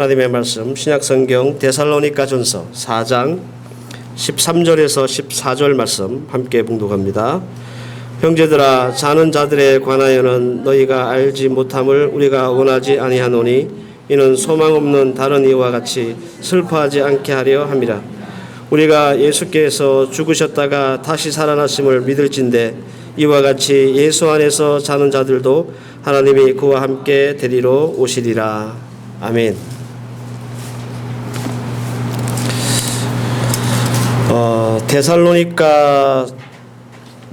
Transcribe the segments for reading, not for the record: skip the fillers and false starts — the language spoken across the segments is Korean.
하나님의 말씀 신약성경 데살로니가전서 4장 13절에서 14절 말씀 함께 봉독합니다. 형제들아, 자는 자들에 관하여는 너희가 알지 못함을 우리가 원하지 아니하노니 이는 소망 없는 다른 이와 같이 슬퍼하지 않게 하려 함이라. 우리가 예수께서 죽으셨다가 다시 살아나심을 믿을진대 이와 같이 예수 안에서 자는 자들도 하나님이 그와 함께 데리러 오시리라. 아멘. 데살로니가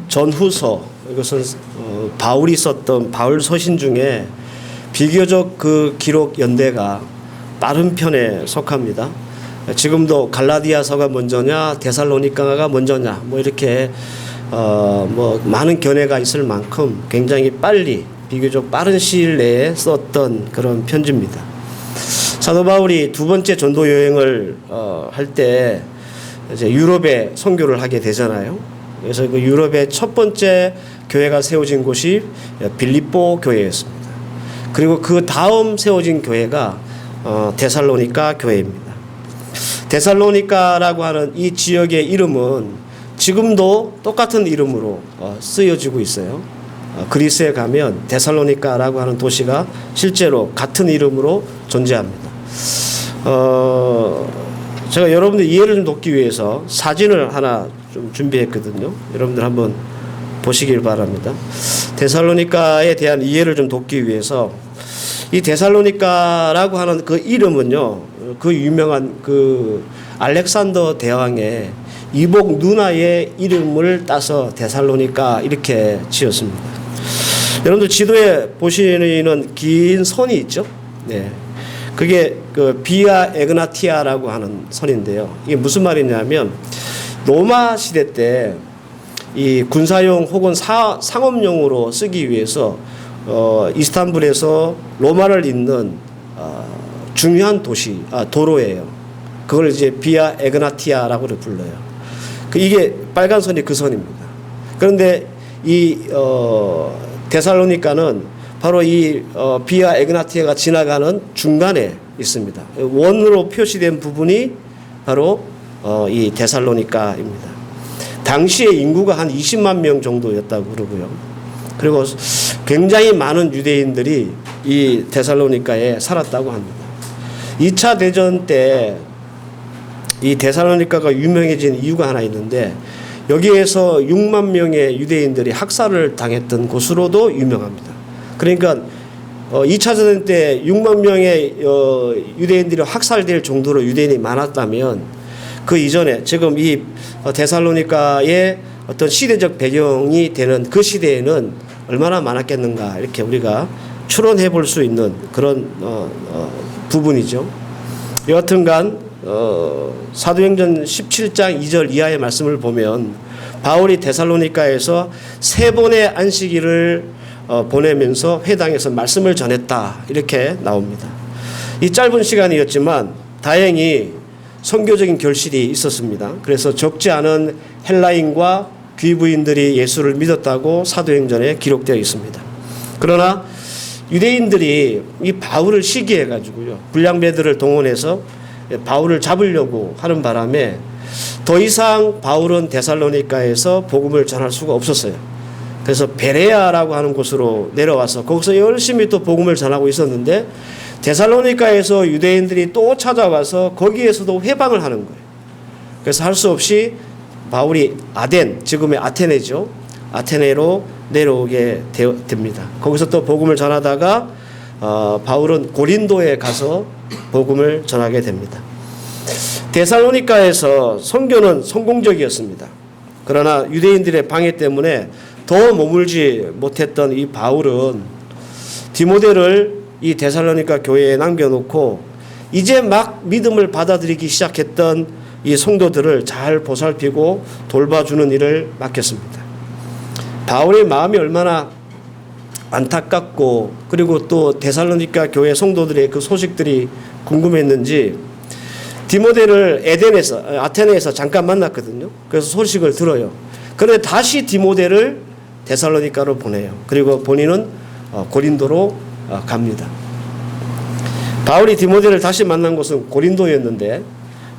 전후서, 이것은 바울이 썼던 바울 서신 중에 비교적 그 기록 연대가 빠른 편에 속합니다. 지금도 갈라디아서가 먼저냐 데살로니가가 먼저냐 이렇게 많은 견해가 있을 만큼 굉장히 빨리 비교적 빠른 시일 내에 썼던 그런 편지입니다. 사도 바울이 두 번째 전도 여행을 할 때 이제 유럽에 선교를 하게 되잖아요. 그래서 그 유럽의 첫 번째 교회가 세워진 곳이 빌립보 교회였습니다. 그리고 그 다음 세워진 교회가 데살로니가 교회입니다. 데살로니가라고 하는 이 지역의 이름은 지금도 똑같은 이름으로 쓰여지고 있어요. 그리스에 가면 데살로니가라고 하는 도시가 실제로 같은 이름으로 존재합니다. 제가 여러분들 이해를 좀 돕기 위해서 사진을 하나 좀 준비했거든요. 여러분들 한번 보시길 바랍니다. 데살로니가에 대한 이해를 좀 돕기 위해서 이 데살로니가라고 하는 그 이름은요, 그 유명한 그 알렉산더 대왕의 이복 누나의 이름을 따서 데살로니가 이렇게 지었습니다. 여러분들 지도에 보시는 긴 선이 있죠? 네. 그게 그 비아 에그나티아라고 하는 선인데요. 이게 무슨 말이냐면 로마 시대 때 이 군사용 혹은 상업용으로 쓰기 위해서 이스탄불에서 로마를 잇는 중요한 도로예요. 그걸 이제 비아 에그나티아라고 불러요. 이게 빨간 선이 그 선입니다. 그런데 이 데살로니가는 바로 이 비아 에그나티아가 지나가는 중간에 있습니다. 원으로 표시된 부분이 바로 이 데살로니가입니다. 당시에 인구가 한 20만 명 정도였다고 그러고요. 그리고 굉장히 많은 유대인들이 이 데살로니가에 살았다고 합니다. 2차 대전 때 이 데살로니가가 유명해진 이유가 하나 있는데, 여기에서 6만 명의 유대인들이 학살을 당했던 곳으로도 유명합니다. 그러니까 2차 대전 때 6만 명의 유대인들이 학살될 정도로 유대인이 많았다면, 그 이전에 지금 이 데살로니가의 어떤 시대적 배경이 되는 그 시대에는 얼마나 많았겠는가, 이렇게 우리가 추론해 볼 수 있는 그런 부분이죠. 여하튼간 사도행전 17장 2절 이하의 말씀을 보면 바울이 데살로니가에서 3번의 안식일을 보내면서 회당에서 말씀을 전했다, 이렇게 나옵니다. 이 짧은 시간이었지만 다행히 선교적인 결실이 있었습니다. 그래서 적지 않은 헬라인과 귀부인들이 예수를 믿었다고 사도행전에 기록되어 있습니다. 그러나 유대인들이 이 바울을 시기해 가지고요, 불량배들을 동원해서 바울을 잡으려고 하는 바람에 더 이상 바울은 데살로니가에서 복음을 전할 수가 없었어요. 그래서 베레아라고 하는 곳으로 내려와서 거기서 열심히 또 복음을 전하고 있었는데, 데살로니가에서 유대인들이 또 찾아와서 거기에서도 회방을 하는 거예요. 그래서 할 수 없이 바울이 지금의 아테네죠, 아테네로 내려오게 됩니다. 거기서 또 복음을 전하다가 바울은 고린도에 가서 복음을 전하게 됩니다. 데살로니가에서 선교는 성공적이었습니다. 그러나 유대인들의 방해 때문에 더 머물지 못했던 이 바울은 디모데를 이 데살로니가 교회에 남겨놓고 이제 막 믿음을 받아들이기 시작했던 이 성도들을 잘 보살피고 돌봐주는 일을 맡겼습니다. 바울의 마음이 얼마나 안타깝고, 그리고 또 데살로니가 교회 성도들의 그 소식들이 궁금했는지 디모데를 아테네에서 잠깐 만났거든요. 그래서 소식을 들어요. 그런데 다시 디모데를 데살로니가로 보내요. 그리고 본인은 고린도로 갑니다. 바울이 디모데를 다시 만난 곳은 고린도였는데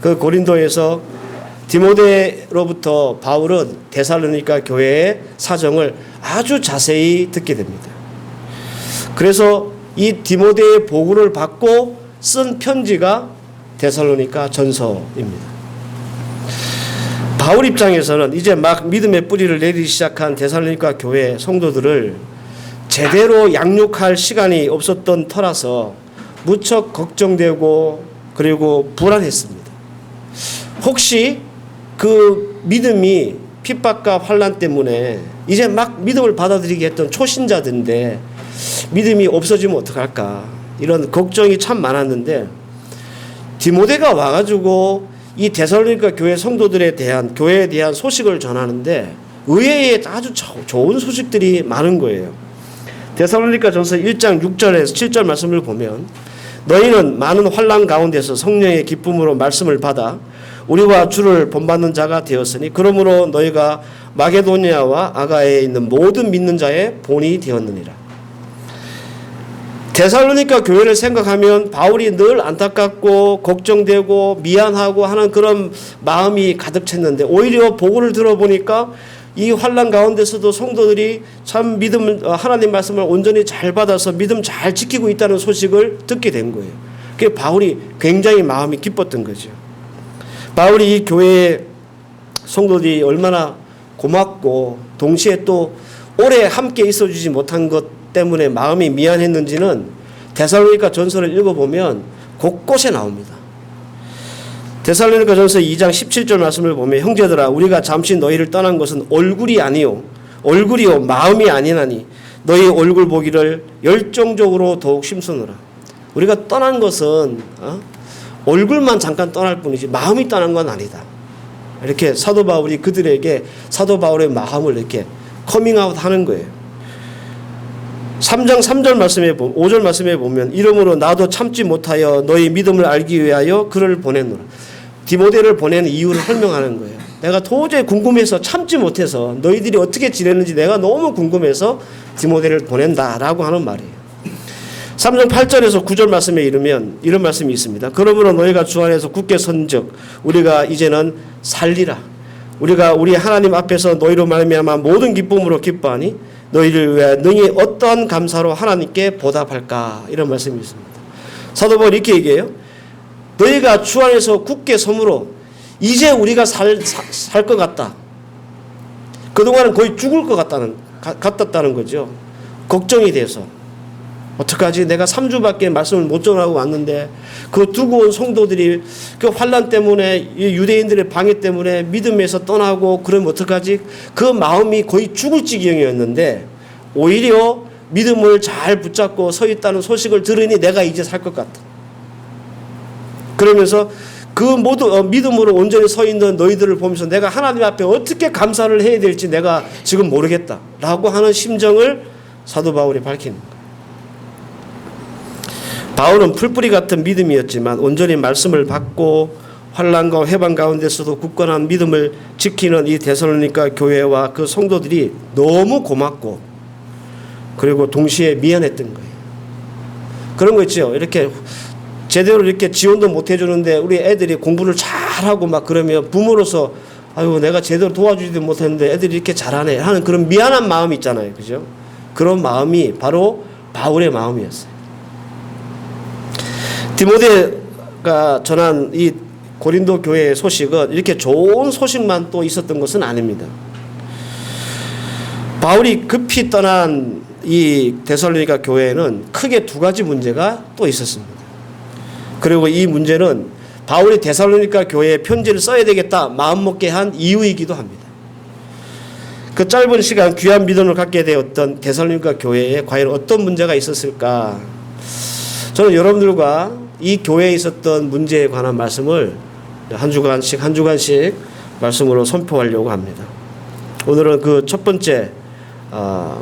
그 고린도에서 디모데로부터 바울은 데살로니가 교회의 사정을 아주 자세히 듣게 됩니다. 그래서 이 디모데의 보고를 받고 쓴 편지가 데살로니가 전서입니다. 바울 입장에서는 이제 막 믿음의 뿌리를 내리기 시작한 데살로니가 교회 성도들을 제대로 양육할 시간이 없었던 터라서 무척 걱정되고 그리고 불안했습니다. 혹시 그 믿음이 핍박과 환난 때문에 이제 막 믿음을 받아들이게 했던 초신자들인데 믿음이 없어지면 어떡할까 이런 걱정이 참 많았는데 디모데가 와가지고 이 데살로니가 교회 성도들에 대한 교회에 대한 소식을 전하는데 의외에 아주 좋은 소식들이 많은 거예요. 데살로니가 전서 1장 6절에서 7절 말씀을 보면 너희는 많은 환난 가운데서 성령의 기쁨으로 말씀을 받아 우리와 주를 본받는 자가 되었으니 그러므로 너희가 마게도니아와 아가야에 있는 모든 믿는 자의 본이 되었느니라. 데살로니가 교회를 생각하면 바울이 늘 안타깝고 걱정되고 미안하고 하는 그런 마음이 가득 찼는데 오히려 보고를 들어보니까 이 환난 가운데서도 성도들이 참 하나님 말씀을 온전히 잘 받아서 믿음 잘 지키고 있다는 소식을 듣게 된 거예요. 그게 바울이 굉장히 마음이 기뻤던 거죠. 바울이 이 교회의 성도들이 얼마나 고맙고 동시에 또 오래 함께 있어주지 못한 것 때문에 마음이 미안했는지는 데살로니가 전서를 읽어보면 곳곳에 나옵니다. 데살로니가 전서 2장 17절 말씀을 보면 형제들아 우리가 잠시 너희를 떠난 것은 얼굴이요 마음이 아니나니 너희 얼굴 보기를 열정적으로 더욱 심쓰노라. 우리가 떠난 것은 얼굴만 잠깐 떠날 뿐이지 마음이 떠난 건 아니다. 이렇게 사도 바울이 그들에게 사도 바울의 마음을 이렇게 커밍아웃 하는 거예요. 3장 3절 말씀에 5절 말씀에 보면 이러므로 나도 참지 못하여 너희 믿음을 알기 위하여 그를 보냈노라. 디모데를 보내는 이유를 설명하는 거예요. 내가 도저히 궁금해서 참지 못해서 너희들이 어떻게 지냈는지 내가 너무 궁금해서 디모데를 보낸다라고 하는 말이에요. 3장 8절에서 9절 말씀에 이르면 이런 말씀이 있습니다. 그러므로 너희가 주 안에서 굳게 선즉 우리가 이제는 살리라. 우리가 우리 하나님 앞에서 너희로 말미암아 모든 기쁨으로 기뻐하니 너희를 위하여 능히 어떠한 감사로 하나님께 보답할까 이런 말씀이 있습니다. 사도 바울이 이렇게 얘기해요. 너희가 주 안에서 굳게 섬으로 이제 우리가 살 것 같다. 그동안은 거의 죽을 것 같았다는 거죠. 걱정이 돼서 어떡하지? 내가 3주밖에 말씀을 못 전하고 왔는데 그 두고 온 성도들이 그 환난 때문에 유대인들의 방해 때문에 믿음에서 떠나고 그러면 어떡하지? 그 마음이 거의 죽을 지경이었는데 오히려 믿음을 잘 붙잡고 서 있다는 소식을 들으니 내가 이제 살 것 같다. 그러면서 그 모두 믿음으로 온전히 서 있는 너희들을 보면서 내가 하나님 앞에 어떻게 감사를 해야 될지 내가 지금 모르겠다라고 하는 심정을 사도 바울이 밝히는 거예요. 바울은 풀뿌리 같은 믿음이었지만 온전히 말씀을 받고 환난과 회방 가운데서도 굳건한 믿음을 지키는 이 데살로니가 교회와 그 성도들이 너무 고맙고 그리고 동시에 미안했던 거예요. 그런 거 있죠. 이렇게 제대로 이렇게 지원도 못 해주는데 우리 애들이 공부를 잘하고 막 그러면 부모로서 아유 내가 제대로 도와주지도 못했는데 애들이 이렇게 잘하네 하는 그런 미안한 마음이 있잖아요. 그죠? 그런 마음이 바로 바울의 마음이었어요. 디모데가 전한 이 고린도 교회의 소식은 이렇게 좋은 소식만 또 있었던 것은 아닙니다. 바울이 급히 떠난 이 데살로니가 교회에는 크게 두 가지 문제가 또 있었습니다. 그리고 이 문제는 바울이 데살로니가 교회에 편지를 써야 되겠다 마음먹게 한 이유이기도 합니다. 그 짧은 시간 귀한 믿음을 갖게 되었던 데살로니가 교회에 과연 어떤 문제가 있었을까? 저는 여러분들과 이 교회에 있었던 문제에 관한 말씀을 한 주간씩 말씀으로 선포하려고 합니다. 오늘은 그 첫 번째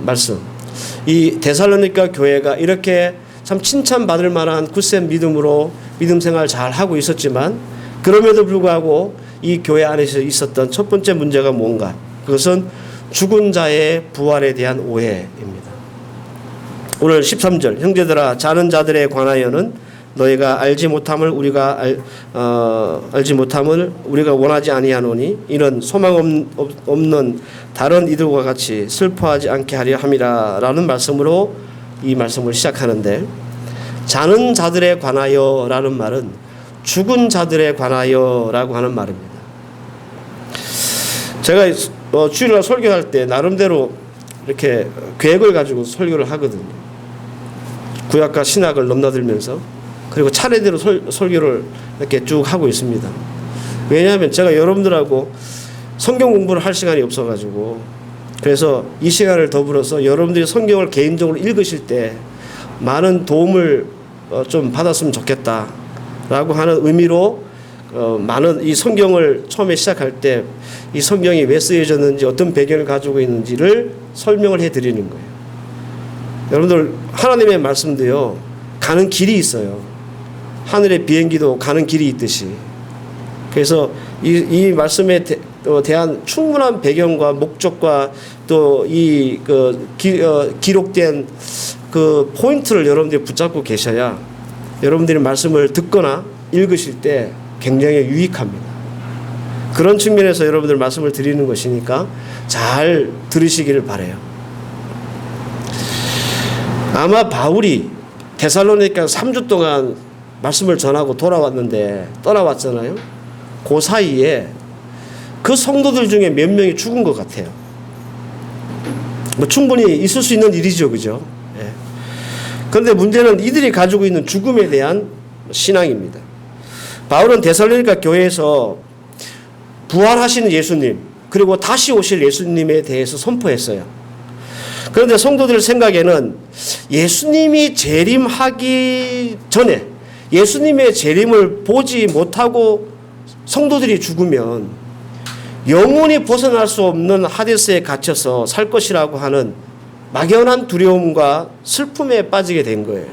말씀. 이 데살로니가 교회가 이렇게 참 칭찬받을 만한 굳센 믿음으로 믿음 생활을 잘 하고 있었지만 그럼에도 불구하고 이 교회 안에서 있었던 첫 번째 문제가 뭔가? 그것은 죽은 자의 부활에 대한 오해입니다. 오늘 13절 형제들아 자는 자들에 관하여는 너희가 알지 못함을 우리가 원하지 아니하노니 이는 소망 없는 다른 이들과 같이 슬퍼하지 않게 하려 함이라라는 말씀으로 이 말씀을 시작하는데, 자는 자들에 관하여라는 말은 죽은 자들에 관하여라고 하는 말입니다. 제가 주일날 설교할 때 나름대로 이렇게 계획을 가지고 설교를 하거든요. 구약과 신약을 넘나들면서, 그리고 차례대로 설교를 이렇게 쭉 하고 있습니다. 왜냐하면 제가 여러분들하고 성경 공부를 할 시간이 없어가지고, 그래서 이 시간을 더불어서 여러분들이 성경을 개인적으로 읽으실 때 많은 도움을 좀 받았으면 좋겠다라고 하는 의미로 많은 이 성경을 처음에 시작할 때 이 성경이 왜 쓰여졌는지, 어떤 배경을 가지고 있는지를 설명을 해드리는 거예요. 여러분들, 하나님의 말씀도요, 가는 길이 있어요. 하늘의 비행기도 가는 길이 있듯이. 그래서 이 말씀에 대한 충분한 배경과 목적과 또 이 기록된 그 포인트를 여러분들이 붙잡고 계셔야 여러분들이 말씀을 듣거나 읽으실 때 굉장히 유익합니다. 그런 측면에서 여러분들 말씀을 드리는 것이니까 잘 들으시기를 바라요. 아마 바울이 데살로니가 3주 동안 말씀을 전하고 떠나왔잖아요. 그 사이에 그 성도들 중에 몇 명이 죽은 것 같아요. 뭐 충분히 있을 수 있는 일이죠, 그죠? 예. 그런데 문제는 이들이 가지고 있는 죽음에 대한 신앙입니다. 바울은 데살로니가 교회에서 부활하시는 예수님, 그리고 다시 오실 예수님에 대해서 선포했어요. 그런데 성도들 생각에는 예수님이 재림하기 전에 예수님의 재림을 보지 못하고 성도들이 죽으면 영원히 벗어날 수 없는 하데스에 갇혀서 살 것이라고 하는 막연한 두려움과 슬픔에 빠지게 된 거예요.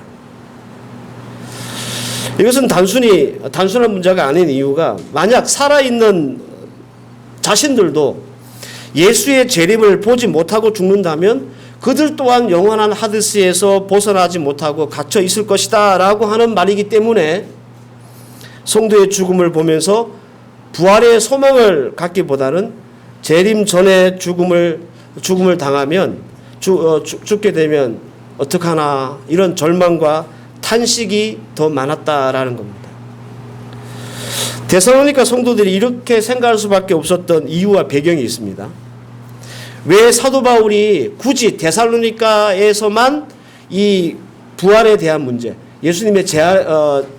이것은 단순한 문제가 아닌 이유가, 만약 살아있는 자신들도 예수의 재림을 보지 못하고 죽는다면 그들 또한 영원한 하데스에서 벗어나지 못하고 갇혀 있을 것이다 라고 하는 말이기 때문에, 성도의 죽음을 보면서 부활의 소망을 갖기보다는 재림 전에 죽음을 당하면 죽게 되면 어떡하나, 이런 절망과 탄식이 더 많았다라는 겁니다. 데살로니가 성도들이 이렇게 생각할 수밖에 없었던 이유와 배경이 있습니다. 왜 사도 바울이 굳이 데살로니가에서만 이 부활에 대한 문제, 예수님의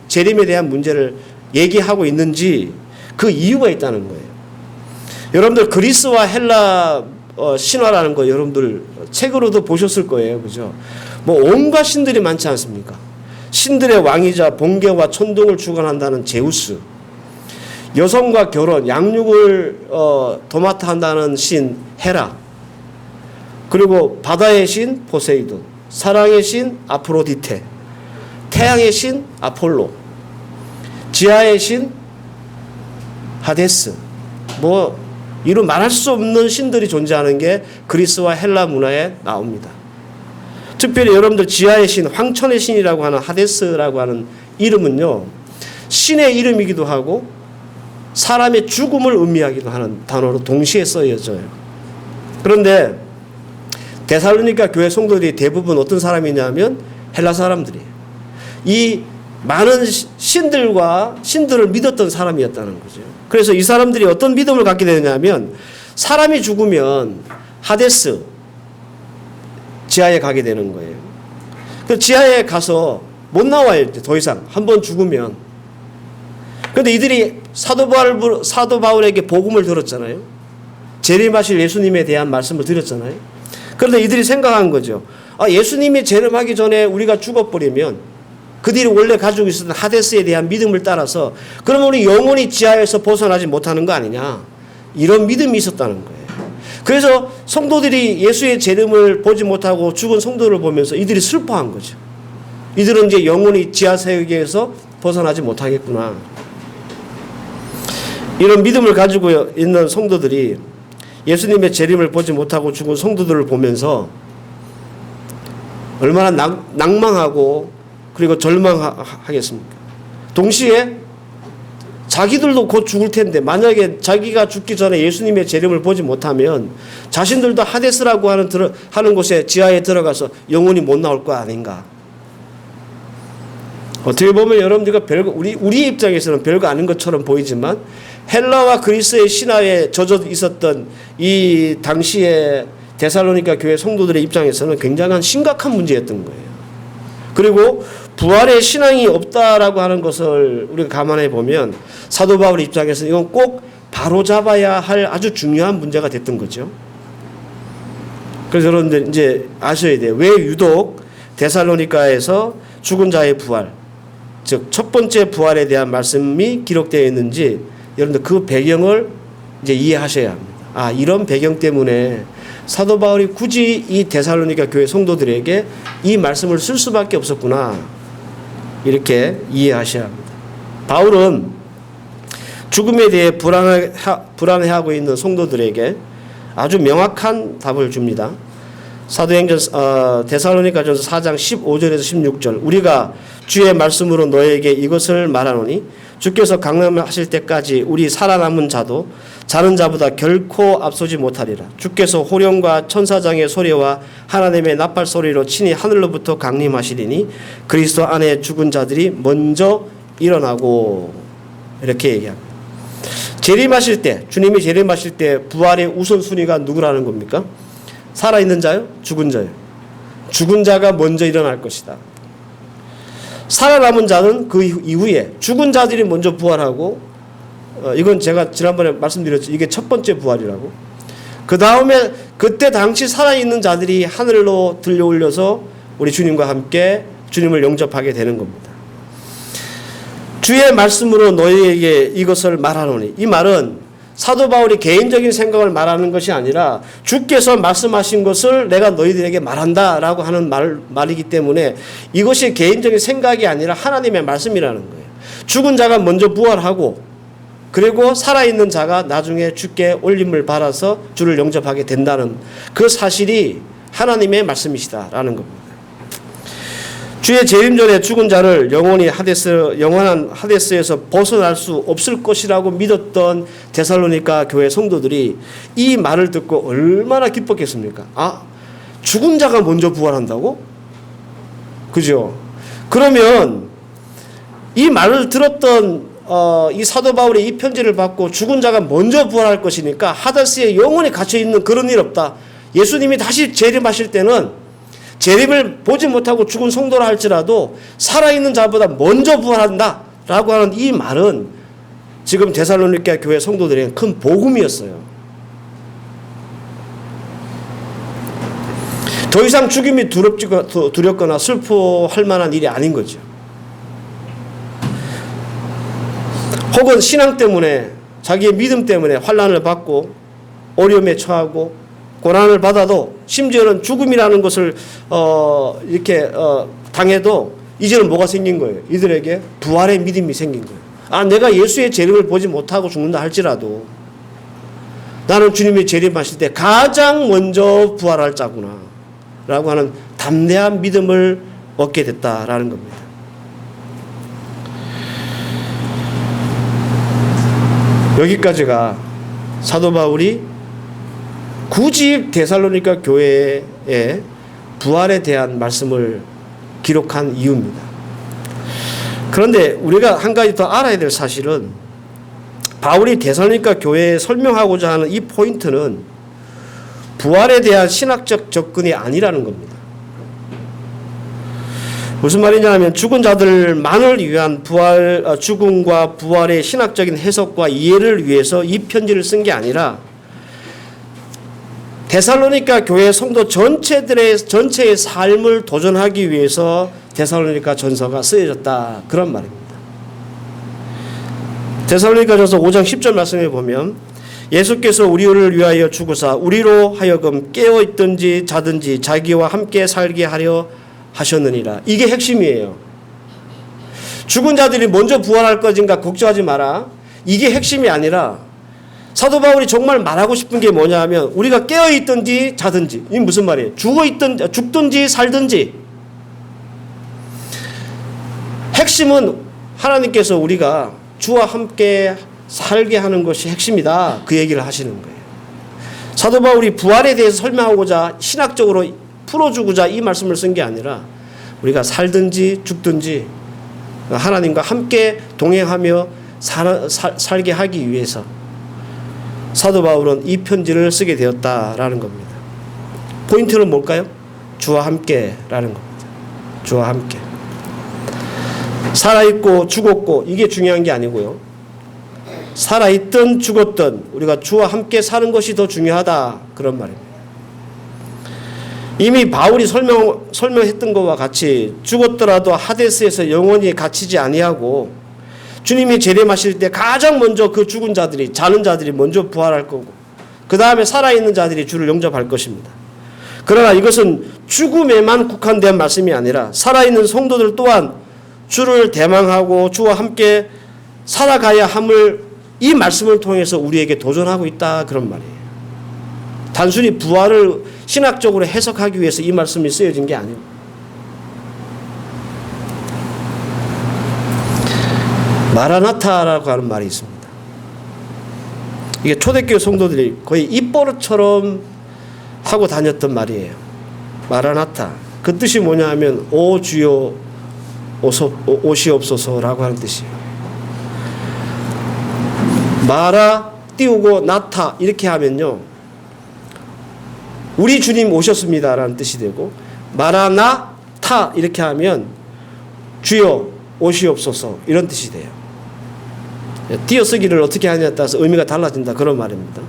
재림에 대한 문제를 얘기하고 있는지, 그 이유가 있다는 거예요. 여러분들 그리스와 헬라 신화라는 거 여러분들 책으로도 보셨을 거예요, 그죠? 뭐 온갖 신들이 많지 않습니까? 신들의 왕이자 번개와 천둥을 주관한다는 제우스, 여성과 결혼, 양육을 도맡아 한다는 신 헤라, 그리고 바다의 신 포세이돈, 사랑의 신 아프로디테, 태양의 신 아폴로, 지하의 신 하데스, 뭐 이루 말할 수 없는 신들이 존재하는 게 그리스와 헬라 문화에 나옵니다. 특별히 여러분들 지하의 신, 황천의 신이라고 하는 하데스라고 하는 이름은요, 신의 이름이기도 하고 사람의 죽음을 의미하기도 하는 단어로 동시에 쓰여져요. 그런데 데살로니가 교회 성도들이 대부분 어떤 사람이냐면 헬라 사람들이에요. 이 많은 신들을 믿었던 사람이었다는 거죠. 그래서 이 사람들이 어떤 믿음을 갖게 되냐면, 사람이 죽으면 하데스, 지하에 가게 되는 거예요. 그 지하에 가서 못 나와요, 더 이상. 한번 죽으면. 그런데 이들이 사도 바울에게 복음을 들었잖아요. 재림하실 예수님에 대한 말씀을 드렸잖아요. 그런데 이들이 생각한 거죠. 예수님이 재림하기 전에 우리가 죽어버리면 그들이 원래 가지고 있었던 하데스에 대한 믿음을 따라서 그러면 우리 영원히 지하에서 벗어나지 못하는 거 아니냐, 이런 믿음이 있었다는 거예요. 그래서 성도들이 예수의 재림을 보지 못하고 죽은 성도를 보면서 이들이 슬퍼한 거죠. 이들은 이제 영원히 지하 세계에서 벗어나지 못하겠구나. 이런 믿음을 가지고 있는 성도들이 예수님의 재림을 보지 못하고 죽은 성도들을 보면서 얼마나 낭망하고 그리고 절망하겠습니까? 동시에 자기들도 곧 죽을 텐데 만약에 자기가 죽기 전에 예수님의 재림을 보지 못하면 자신들도 하데스라고 하는 곳에 지하에 들어가서 영원히 못 나올 거 아닌가. 어떻게 보면 여러분들과 별거 우리 입장에서는 별거 아닌 것처럼 보이지만 헬라와 그리스의 신화에 젖어 있었던 이 당시의 데살로니가 교회 성도들의 입장에서는 굉장한 심각한 문제였던 거예요. 그리고 부활의 신앙이 없다라고 하는 것을 우리가 감안해 보면 사도 바울의 입장에서 이건 꼭 바로잡아야 할 아주 중요한 문제가 됐던 거죠. 그래서 여러분들 이제 아셔야 돼요. 왜 유독 데살로니가에서 죽은 자의 부활, 즉 첫 번째 부활에 대한 말씀이 기록되어 있는지 여러분들 그 배경을 이제 이해하셔야 합니다. 아, 이런 배경 때문에 사도 바울이 굳이 이 데살로니가 교회 성도들에게 이 말씀을 쓸 수밖에 없었구나. 이렇게 이해하셔야 합니다. 바울은 죽음에 대해 불안해하고 있는 성도들에게 아주 명확한 답을 줍니다. 사도행전 데살로니가전서 4장 15절에서 16절 우리가 주의 말씀으로 너에게 이것을 말하노니 주께서 강림하실 때까지 우리 살아남은 자도 자는 자보다 결코 앞서지 못하리라. 주께서 호령과 천사장의 소리와 하나님의 나팔 소리로 친히 하늘로부터 강림하시리니 그리스도 안에 죽은 자들이 먼저 일어나고. 이렇게 얘기합니다. 재림하실 때, 주님이 재림하실 때 부활의 우선순위가 누구라는 겁니까? 살아있는 자요? 죽은 자요? 죽은 자가 먼저 일어날 것이다. 살아남은 자는 그 이후에 죽은 자들이 먼저 부활하고, 이건 제가 지난번에 말씀드렸죠. 이게 첫 번째 부활이라고. 그 다음에 그때 당시 살아있는 자들이 하늘로 들려올려서 우리 주님과 함께 주님을 영접하게 되는 겁니다. 주의 말씀으로 너희에게 이것을 말하노니, 이 말은 사도 바울이 개인적인 생각을 말하는 것이 아니라 주께서 말씀하신 것을 내가 너희들에게 말한다라고 하는 말이기 때문에 이것이 개인적인 생각이 아니라 하나님의 말씀이라는 거예요. 죽은 자가 먼저 부활하고 그리고 살아있는 자가 나중에 주께 올림을 받아서 주를 영접하게 된다는 그 사실이 하나님의 말씀이시다라는 겁니다. 주의 재림 전에 죽은 자를 영원한 하데스에서 벗어날 수 없을 것이라고 믿었던 데살로니가 교회 성도들이 이 말을 듣고 얼마나 기뻤겠습니까? 아, 죽은 자가 먼저 부활한다고? 그죠? 그러면 이 말을 들었던 이 사도 바울의 이 편지를 받고 죽은 자가 먼저 부활할 것이니까 하데스에 영원히 갇혀 있는 그런 일 없다. 예수님이 다시 재림하실 때는 재림을 보지 못하고 죽은 성도라 할지라도 살아있는 자보다 먼저 부활한다 라고 하는 이 말은 지금 데살로니가 교회 성도들에게 큰 복음이었어요. 더 이상 죽음이 두렵거나 슬퍼할 만한 일이 아닌 거죠. 혹은 신앙 때문에 자기의 믿음 때문에 환난을 받고 어려움에 처하고 고난을 받아도 심지어는 죽음이라는 것을 이렇게 당해도 이제는 뭐가 생긴 거예요? 이들에게 부활의 믿음이 생긴 거예요. 아, 내가 예수의 재림을 보지 못하고 죽는다 할지라도 나는 주님이 재림하실 때 가장 먼저 부활할 자구나 라고 하는 담대한 믿음을 얻게 됐다라는 겁니다. 여기까지가 사도 바울이 굳이 데살로니가 교회의 부활에 대한 말씀을 기록한 이유입니다. 그런데 우리가 한 가지 더 알아야 될 사실은 바울이 데살로니가 교회에 설명하고자 하는 이 포인트는 부활에 대한 신학적 접근이 아니라는 겁니다. 무슨 말이냐면 죽은 자들만을 위한 죽음과 부활의 신학적인 해석과 이해를 위해서 이 편지를 쓴 게 아니라 데살로니가 교회 성도 전체의 삶을 도전하기 위해서 데살로니가 전서가 쓰여졌다. 그런 말입니다. 데살로니가 전서 5장 10절 말씀에 보면 예수께서 우리를 위하여 죽으사 우리로 하여금 깨어있든지 자든지 자기와 함께 살게 하려 하셨느니라. 이게 핵심이에요. 죽은 자들이 먼저 부활할 것인가 걱정하지 마라. 이게 핵심이 아니라 사도 바울이 정말 말하고 싶은 게 뭐냐 하면 우리가 깨어있든지 자든지, 이게 무슨 말이에요? 죽든지 살든지. 핵심은 하나님께서 우리가 주와 함께 살게 하는 것이 핵심이다. 그 얘기를 하시는 거예요. 사도 바울이 부활에 대해서 설명하고자 신학적으로 풀어주고자 이 말씀을 쓴 게 아니라 우리가 살든지 죽든지 하나님과 함께 동행하며 살게 하기 위해서 사도 바울은 이 편지를 쓰게 되었다라는 겁니다. 포인트는 뭘까요? 주와 함께라는 겁니다. 주와 함께. 살아있고 죽었고 이게 중요한 게 아니고요. 살아있든 죽었든 우리가 주와 함께 사는 것이 더 중요하다. 그런 말입니다. 이미 바울이 설명했던 것과 같이 죽었더라도 하데스에서 영원히 갇히지 아니하고 주님이 재림하실 때 가장 먼저 그 죽은 자들이, 자는 자들이 먼저 부활할 거고 그 다음에 살아있는 자들이 주를 영접할 것입니다. 그러나 이것은 죽음에만 국한된 말씀이 아니라 살아있는 성도들 또한 주를 대망하고 주와 함께 살아가야 함을 이 말씀을 통해서 우리에게 도전하고 있다. 그런 말이에요. 단순히 부활을 신학적으로 해석하기 위해서 이 말씀이 쓰여진 게 아니고 마라나타라고 하는 말이 있습니다. 이게 초대교회 성도들이 거의 입버릇처럼 하고 다녔던 말이에요. 마라나타. 그 뜻이 뭐냐 하면 오 주여 오시옵소서라고 하는 뜻이에요. 마라 띄우고 나타 이렇게 하면요. 우리 주님 오셨습니다라는 뜻이 되고 마라나타 이렇게 하면 주여 오시옵소서 이런 뜻이 돼요. 띄어쓰기를 어떻게 하냐에 따라서 의미가 달라진다 그런 말입니다.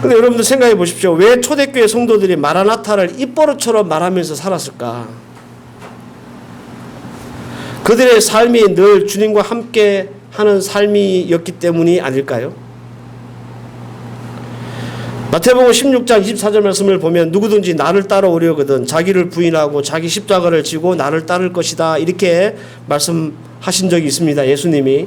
근데 여러분들 생각해 보십시오. 왜 초대교회 성도들이 마라나타를 입버릇처럼 말하면서 살았을까? 그들의 삶이 늘 주님과 함께 하는 삶이었기 때문이 아닐까요? 마태복음 16장 24절 말씀을 보면 누구든지 나를 따라오려거든 자기를 부인하고 자기 십자가를 지고 나를 따를 것이다 이렇게 말씀하신 적이 있습니다. 예수님이.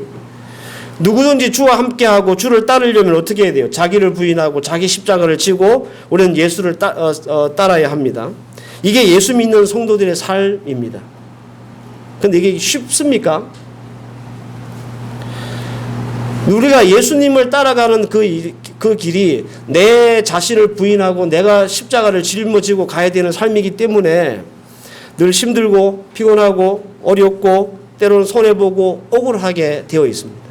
누구든지 주와 함께하고 주를 따르려면 어떻게 해야 돼요? 자기를 부인하고 자기 십자가를 지고 우리는 예수를 따라야 합니다. 이게 예수 믿는 성도들의 삶입니다. 근데 이게 쉽습니까? 우리가 예수님을 따라가는 그 길이 내 자신을 부인하고 내가 십자가를 짊어지고 가야 되는 삶이기 때문에 늘 힘들고 피곤하고 어렵고 때로는 손해보고 억울하게 되어 있습니다.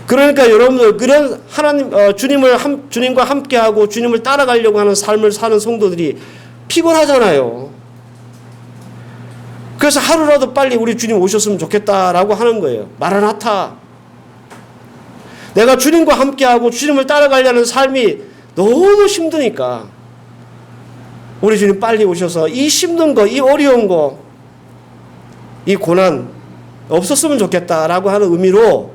그러니까 여러분들 그런 주님과 함께하고 주님을 따라가려고 하는 삶을 사는 성도들이 피곤하잖아요. 그래서 하루라도 빨리 우리 주님 오셨으면 좋겠다라고 하는 거예요. 마라나타. 내가 주님과 함께하고 주님을 따라가려는 삶이 너무 힘드니까 우리 주님 빨리 오셔서 이 힘든 거, 이 어려운 거, 이 고난 없었으면 좋겠다라고 하는 의미로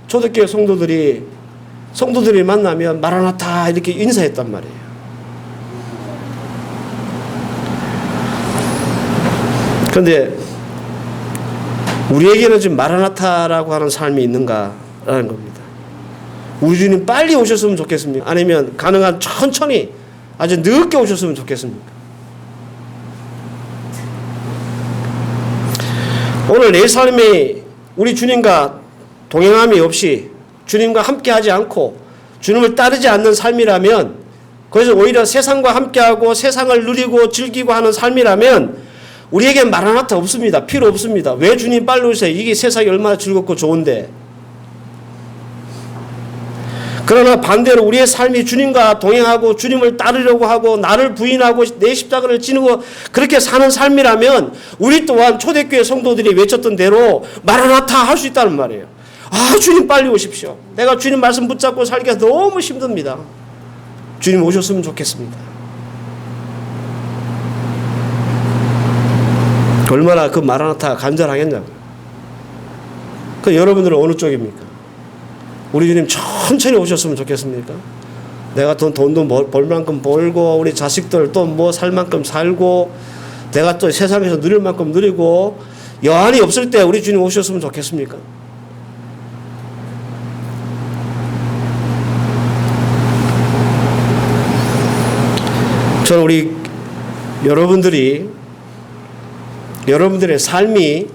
초대교회 성도들이 만나면 마라나타 이렇게 인사했단 말이에요. 그런데 우리에게는 지금 마라나타라고 하는 삶이 있는가라는 겁니다. 우리 주님 빨리 오셨으면 좋겠습니까? 아니면 가능한 천천히 아주 늦게 오셨으면 좋겠습니까? 오늘 내 삶이 우리 주님과 동행함이 없이 주님과 함께하지 않고 주님을 따르지 않는 삶이라면 그래서 오히려 세상과 함께하고 세상을 누리고 즐기고 하는 삶이라면 우리에겐 마라나타 없습니다. 필요 없습니다. 왜 주님 빨리 오세요? 이게 세상이 얼마나 즐겁고 좋은데. 그러나 반대로 우리의 삶이 주님과 동행하고 주님을 따르려고 하고 나를 부인하고 내 십자가를 지고 그렇게 사는 삶이라면 우리 또한 초대교회 성도들이 외쳤던 대로 마라나타 할 수 있다는 말이에요. 아, 주님 빨리 오십시오. 내가 주님 말씀 붙잡고 살기가 너무 힘듭니다. 주님 오셨으면 좋겠습니다. 얼마나 그 마라나타가 간절하겠냐고요. 그 여러분들은 어느 쪽입니까? 우리 주님 천천히 오셨으면 좋겠습니까? 내가 돈도 벌 만큼 벌고 우리 자식들 또 뭐 살 만큼 살고 내가 또 세상에서 누릴 만큼 누리고 여한이 없을 때 우리 주님 오셨으면 좋겠습니까? 저는 우리 여러분들의 삶이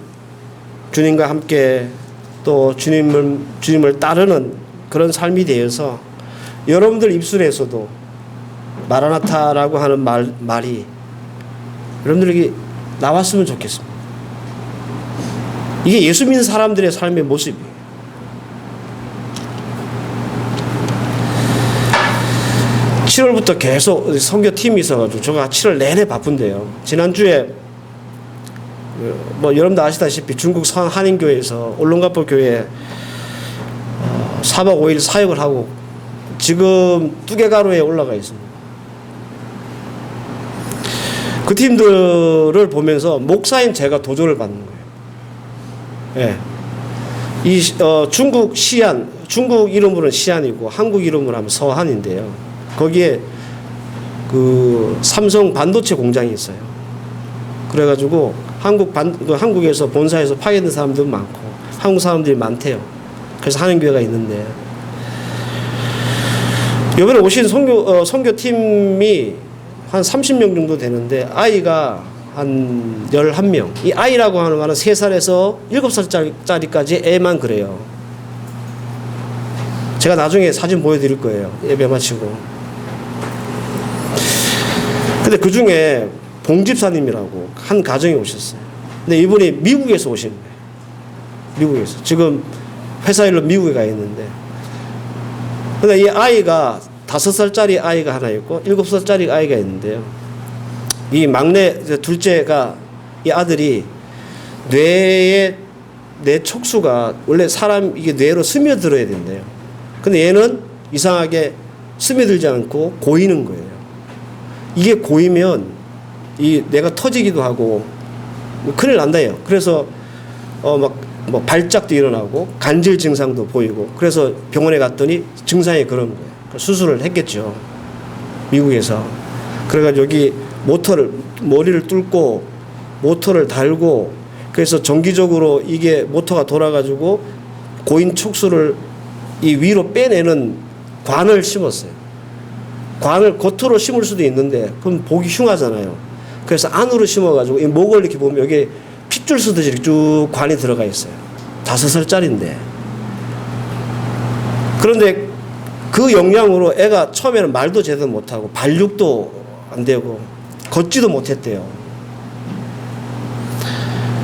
주님과 함께 또 주님을 따르는 그런 삶이 되어서 여러분들 입술에서도 마라나타라고 하는 말이 여러분들에게 나왔으면 좋겠습니다. 이게 예수 믿는 사람들의 삶의 모습이에요. (7월부터) 계속 선교팀이 있어가지고 제가 7월 내내 바쁜데요. 지난주에 뭐 여러분도 아시다시피 중국 한인교회에서 올롱가포 교회에 4박 5일 사역을 하고 지금 뚜게가루에 올라가 있습니다. 그 팀들을 보면서 목사인 제가 도전을 받는 거예요. 예. 이 중국 시안, 중국 이름으로는 시안이고 한국 이름으로 하면 서한인데요. 거기에 그 삼성 반도체 공장이 있어요. 그래가지고 한국에서 본사에서 파견된 사람도 많고 한국 사람들이 많대요. 그래서 한인교회가 있는데 이번에 오신 선교팀이 한 30명 정도 되는데 아이가 한 11명. 이 아이라고 하는 말은 3살에서 7살짜리까지 애만 그래요. 제가 나중에 사진 보여드릴 거예요. 예배 마치고. 근데 그 중에 봉집사님이라고 한 가정이 오셨어요. 근데 이분이 미국에서 오신 거예요. 미국에서. 지금 회사 일로 미국에 가 있는데. 근데 이 아이가 5살짜리 아이가 하나 있고 7살짜리 아이가 있는데요. 이 막내, 둘째가 이 아들이 뇌 촉수가 원래 사람 이게 뇌로 스며들어야 된대요. 근데 얘는 이상하게 스며들지 않고 고이는 거예요. 이게 고이면 이 뇌가 터지기도 하고 큰일 난다요. 그래서 뭐 발작도 일어나고 간질 증상도 보이고 그래서 병원에 갔더니 증상이 그런 거예요. 수술을 했겠죠. 미국에서. 그래가지고 여기 머리를 뚫고 모터를 달고 그래서 정기적으로 이게 모터가 돌아가지고 고인 촉수를 이 위로 빼내는 관을 심었어요. 관을 겉으로 심을 수도 있는데 그럼 보기 흉하잖아요. 그래서 안으로 심어가지고 이 목을 이렇게 보면 여기 핏줄 쓰듯이 이렇게 쭉 관이 들어가 있어요. 5살짜리인데. 그런데 그 영향으로 애가 처음에는 말도 제대로 못하고 발육도 안 되고 걷지도 못했대요.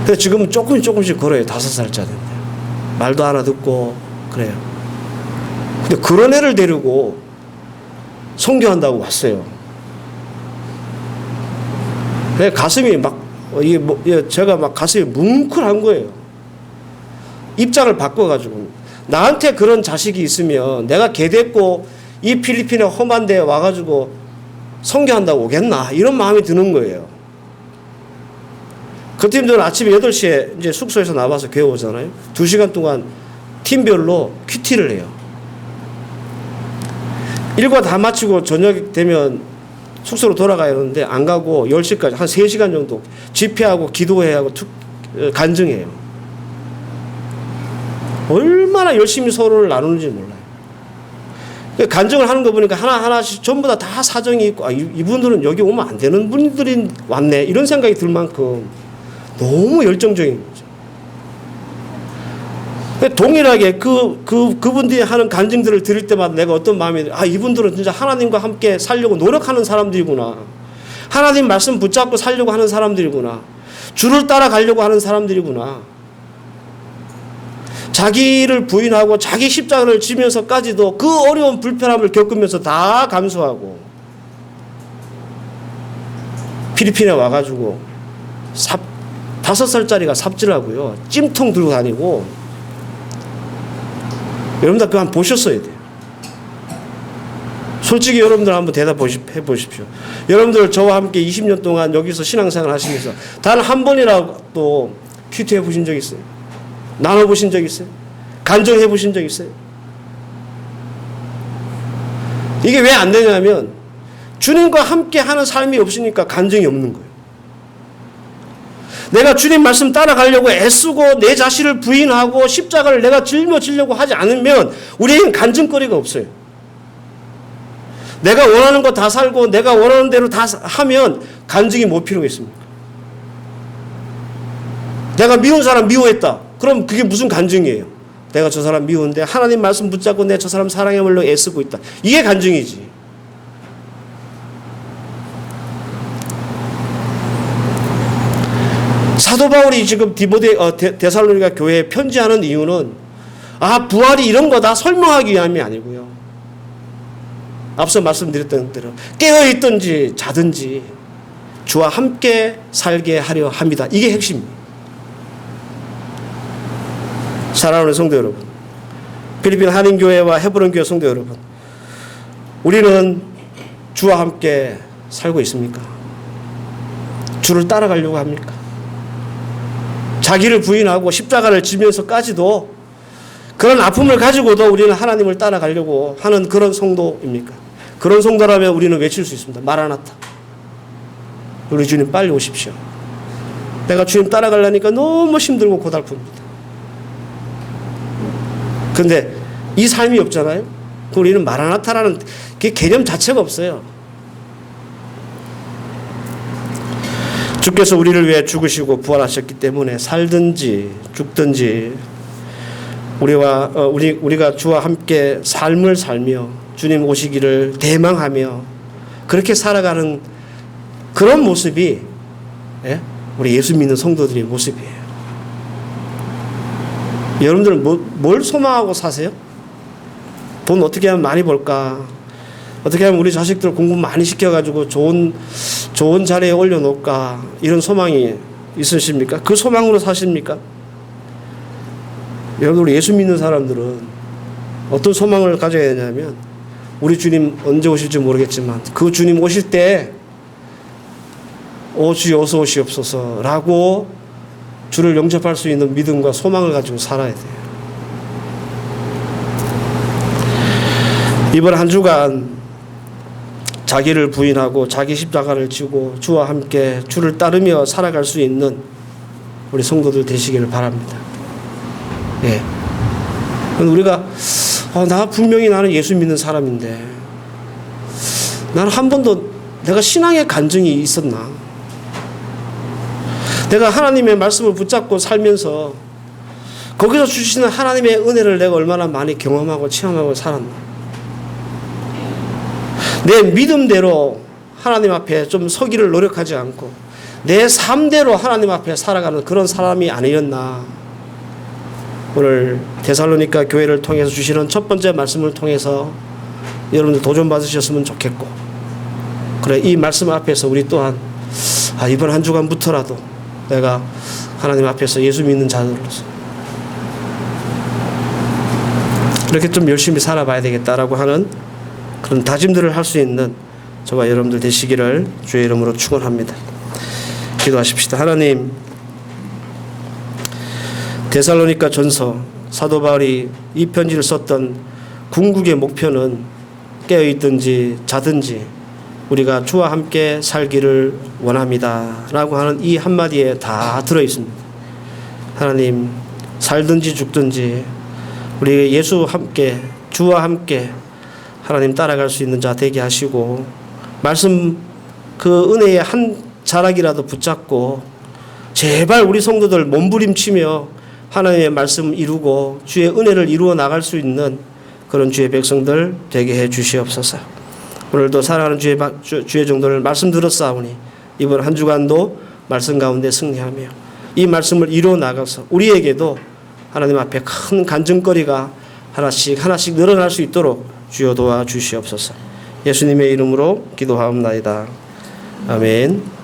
근데 지금은 조금씩 걸어요. 5살짜리인데. 말도 알아듣고 그래요. 근데 그런 애를 데리고 선교한다고 왔어요. 가슴이 제가 막 가슴이 뭉클한 거예요. 입장을 바꿔가지고. 나한테 그런 자식이 있으면 내가 개됐고 이 필리핀에 험한 데 와가지고 선교한다고 오겠나 이런 마음이 드는 거예요. 그 팀들은 아침 8시에 이제 숙소에서 나와서 교회 오잖아요. 2시간 동안 팀별로 큐티를 해요. 일과 다 마치고 저녁 되면 숙소로 돌아가야 하는데 안 가고 10시까지 한 3시간 정도 집회하고 기도해야 하고 간증해요. 얼마나 열심히 서로를 나누는지 몰라요. 간증을 하는 거 보니까 하나하나씩 전부 다 사정이 있고 이분들은 여기 오면 안 되는 분들이 왔네 이런 생각이 들 만큼 너무 열정적인 거죠. 동일하게 그분들이 하는 간증들을 들을 때마다 내가 어떤 마음이 이분들은 진짜 하나님과 함께 살려고 노력하는 사람들이구나. 하나님 말씀 붙잡고 살려고 하는 사람들이구나. 주를 따라가려고 하는 사람들이구나. 자기를 부인하고 자기 십자가를 지면서까지도 그 어려운 불편함을 겪으면서 다 감수하고 필리핀에 와가지고 5살짜리가 삽질하고요. 찜통 들고 다니고 여러분들 그거 한번 보셨어야 돼요. 솔직히 여러분들 한번 대답해 보십시오. 여러분들 저와 함께 20년 동안 여기서 신앙생활 하시면서 단 한 번이라도 큐티해 보신 적 있어요? 나눠보신 적 있어요? 간증해 보신 적 있어요? 이게 왜 안 되냐면 주님과 함께 하는 삶이 없으니까 간증이 없는 거예요. 내가 주님 말씀 따라가려고 애쓰고 내 자신을 부인하고 십자가를 내가 짊어지려고 하지 않으면 우리에겐 간증거리가 없어요. 내가 원하는 거 다 살고 내가 원하는 대로 다 하면 간증이 뭐 필요가 있습니까? 내가 미운 사람 미워했다. 그럼 그게 무슨 간증이에요? 내가 저 사람 미운데 하나님 말씀 붙잡고 내 저 사람 사랑해 보려고 애쓰고 있다. 이게 간증이지. 사도 바울이 지금 데살로니가 교회에 편지하는 이유는 부활이 이런 거다 설명하기 위함이 아니고요. 앞서 말씀드렸던 대로 깨어있든지 자든지 주와 함께 살게 하려 합니다. 이게 핵심입니다. 사랑하는 성도 여러분, 필리핀 한인교회와 헤브론 교회 성도 여러분, 우리는 주와 함께 살고 있습니까? 주를 따라가려고 합니까? 자기를 부인하고 십자가를 지면서까지도 그런 아픔을 가지고도 우리는 하나님을 따라가려고 하는 그런 성도입니까? 그런 성도라면 우리는 외칠 수 있습니다. 마라나타. 우리 주님 빨리 오십시오. 내가 주님 따라가려니까 너무 힘들고 고달픕니다. 근데 이 삶이 없잖아요. 우리는 마라나타라는 그 개념 자체가 없어요. 주께서 우리를 위해 죽으시고 부활하셨기 때문에 살든지 죽든지 우리가 주와 함께 삶을 살며 주님 오시기를 대망하며 그렇게 살아가는 그런 모습이 우리 예수 믿는 성도들의 모습이에요. 여러분들은 뭘 소망하고 사세요? 돈 어떻게 하면 많이 벌까? 어떻게 하면 우리 자식들 공부 많이 시켜가지고 좋은 자리에 올려놓을까? 이런 소망이 있으십니까? 그 소망으로 사십니까? 여러분, 우리 예수 믿는 사람들은 어떤 소망을 가져야 되냐면 우리 주님 언제 오실지 모르겠지만 그 주님 오실 때 주여 어서 오시옵소서 라고 주를 영접할 수 있는 믿음과 소망을 가지고 살아야 돼요. 이번 한 주간 자기를 부인하고 자기 십자가를 지고 주와 함께 주를 따르며 살아갈 수 있는 우리 성도들 되시기를 바랍니다. 예. 우리가 분명히 나는 예수 믿는 사람인데 나는 한 번도 내가 신앙의 간증이 있었나? 내가 하나님의 말씀을 붙잡고 살면서 거기서 주시는 하나님의 은혜를 내가 얼마나 많이 경험하고 체험하고 살았나? 내 믿음대로 하나님 앞에 좀 서기를 노력하지 않고 내 삶대로 하나님 앞에 살아가는 그런 사람이 아니었나? 오늘 데살로니가 교회를 통해서 주시는 첫 번째 말씀을 통해서 여러분들 도전 받으셨으면 좋겠고, 그래 이 말씀 앞에서 우리 또한 이번 한 주간부터라도 내가 하나님 앞에서 예수 믿는 자들로서 이렇게 좀 열심히 살아봐야 되겠다라고 하는 그런 다짐들을 할 수 있는 저와 여러분들 되시기를 주의 이름으로 축원합니다. 기도하십시다. 하나님, 데살로니가 전서 사도 바울이 이 편지를 썼던 궁극의 목표는 깨어있든지 자든지 우리가 주와 함께 살기를 원합니다 라고 하는 이 한마디에 다 들어있습니다. 하나님, 살든지 죽든지 우리 예수 함께 주와 함께 하나님 따라갈 수 있는 자 되게 하시고, 말씀 그 은혜의 한 자락이라도 붙잡고 제발 우리 성도들 몸부림치며 하나님의 말씀 이루고 주의 은혜를 이루어 나갈 수 있는 그런 주의 백성들 되게 해 주시옵소서. 오늘도 사랑하는 주의 종들을 말씀 들었사오니 이번 한 주간도 말씀 가운데 승리하며 이 말씀을 이루어 나가서 우리에게도 하나님 앞에 큰 간증거리가 하나씩 늘어날 수 있도록 주여 도와 주시옵소서. 예수님의 이름으로 기도하옵나이다. 아멘.